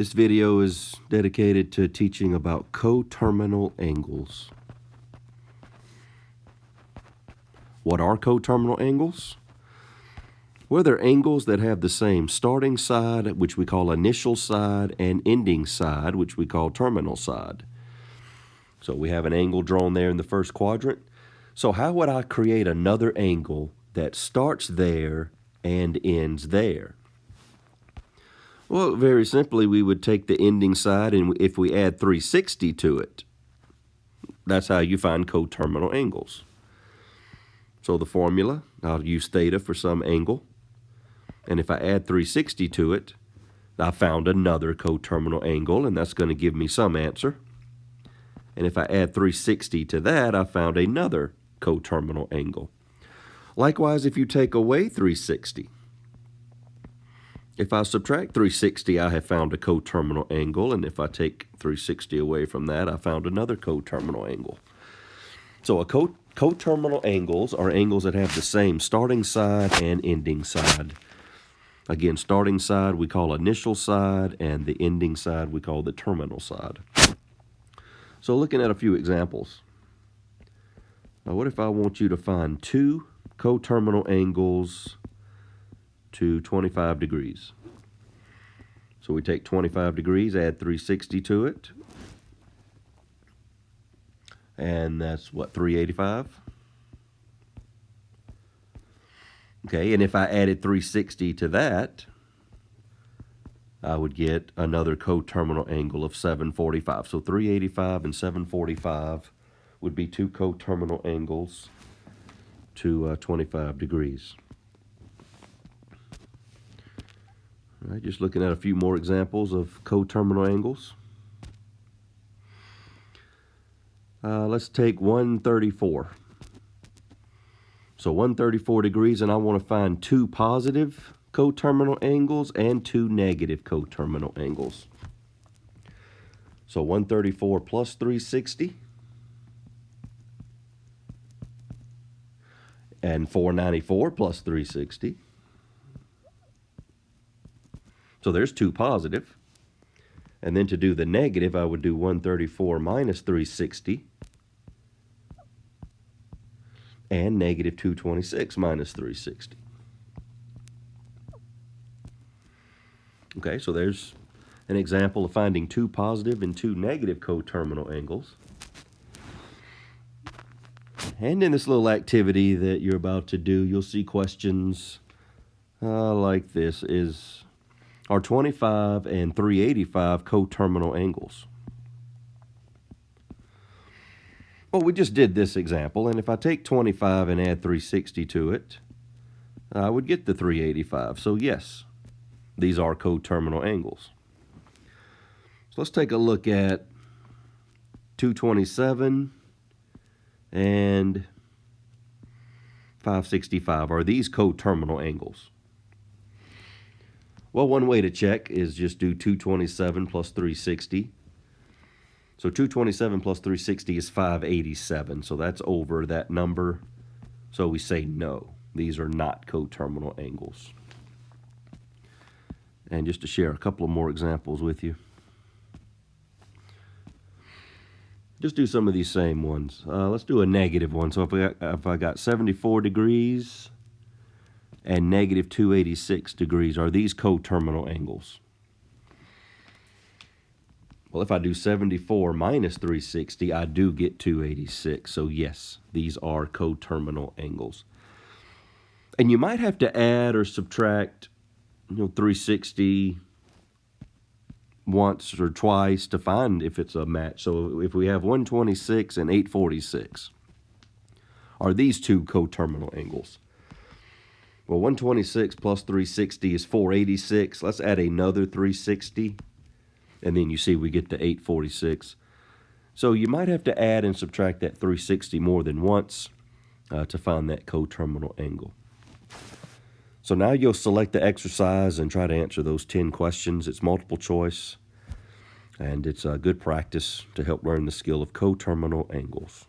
This video is dedicated to teaching about coterminal angles. What are coterminal angles? Well, they're angles that have the same starting side, which we call initial side, and ending side, which we call terminal side. So we have an angle drawn there in the first quadrant. So how would I create another angle that starts there and ends there? Well, very simply, we would take the ending side, and if we add 360 to it, that's how you find coterminal angles. So the formula, I'll use theta for some angle, and if I add 360 to it, I found another coterminal angle, and that's going to give me some answer. And if I add 360 to that, I found another coterminal angle. Likewise, if you take away 360, if I subtract 360, I have found a coterminal angle, and if I take 360 away from that, I found another coterminal angle. So a coterminal angles are angles that have the same starting side and ending side. Again, starting side we call initial side, and the ending side we call the terminal side. So looking at a few examples. Now what if I want you to find two coterminal angles to 25 degrees? So we take 25 degrees, add 360 to it, and that's what, 385? Okay, and if I added 360 to that, I would get another coterminal angle of 745. So 385 and 745 would be two coterminal angles to 25 degrees. All right, just looking at a few more examples of coterminal angles. Let's take 134. So 134 degrees, and I want to find two positive coterminal angles and two negative coterminal angles. So 134 plus 360 and 494 plus 360. So there's two positive. And then to do the negative, I would do 134 minus 360 and negative 226 minus 360. Okay, so there's an example of finding two positive and two negative coterminal angles. And in this little activity that you're about to do, you'll see questions like this. Are 25 and 385 coterminal angles? Well, we just did this example, and if I take 25 and add 360 to it, I would get the 385. So yes, these are coterminal angles. So let's take a look at 227 and 565. Are these coterminal angles? Well, one way to check is just do 227 plus 360. So 227 plus 360 is 587. So that's over that number. So we say no, these are not coterminal angles. And just to share a couple of more examples with you. Just do some of these same ones. Let's do a negative one. So if I got 74 degrees and negative 286 degrees, are these coterminal angles? Well, if I do 74 minus 360, I do get 286. So yes, these are coterminal angles. And you might have to add or subtract 360 once or twice to find if it's a match. So if we have 126 and 846, are these two coterminal angles? Well, 126 plus 360 is 486. Let's add another 360, and then you see we get to 846. So you might have to add and subtract that 360 more than once to find that coterminal angle. So now you'll select the exercise and try to answer those 10 questions. It's multiple choice, and it's a good practice to help learn the skill of coterminal angles.